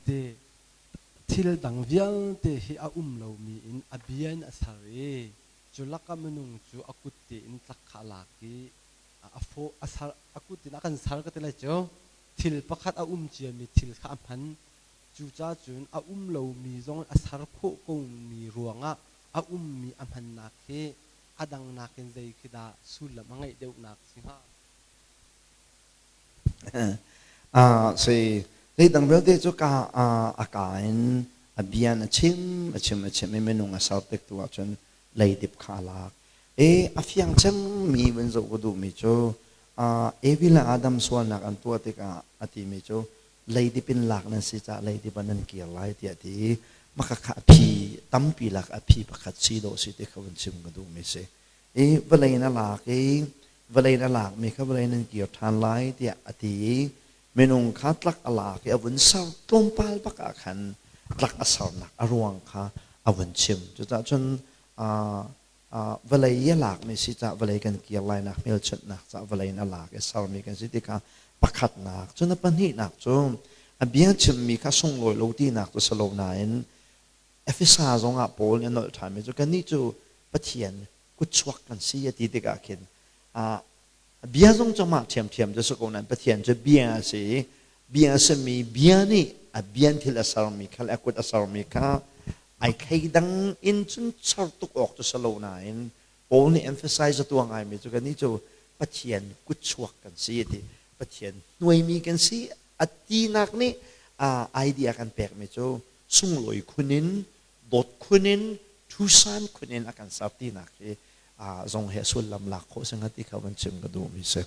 te thil dang vial te hi a lo mi in abian asare chulaka manung chu akut te in tlak khala ki afo asar akut tin akan sar ka te la cho thil pakhat a chia mi thil kha phan chu cha chun a lo mi zong asar pho ko mi ruanga a mi amhan na khe adang na ken zai khida sul mangai deu nak singa say they dang bel te chu ka akain abian achim menung asar tek tu achon lei dip khala afiang chang mi wen zo ko du mi cho evila adam swan nak an tua te ka ati mi cho lei dipin lak nan si cha lei dipan nan kial lai ti ati makakha phi tampi lak aphi pakhat si do si te khawin sim ko du mi se valai na lak mi kha valai nan kial than lai ti ati menung khatlak ala ke avun saw tompal baka khan tlak asar nak arwang kha avun chim chu cha chun valai ya lak mi si cha valai kan kial lai nak mel chat nak cha valai na lak e sar mi kan si ti ka pakhat nak chu na pan hi nak chu abian chim mi kha song loi lo ti nak to salo na in efisa zonga pol en nol tham mi chu kan ni chu pathian ku chuak kan si ya ti te ka khin bia zong chama thiam cho so ko nan pathian che bia se mi bia ni abian thil asar mi khal akut asar mi kha ai khai dang in chun char tuk ok to salo na in only emphasize to ngai mi chu kan ni chu pathian ku chuak kan si ti pathian nuai mi kan si ati nak ni idea kan pek mi chu sung loi khunin dot khunin thusan khunin akan sarti nak zong he sul lam lak kho sanga ti khawan chim ga du mi se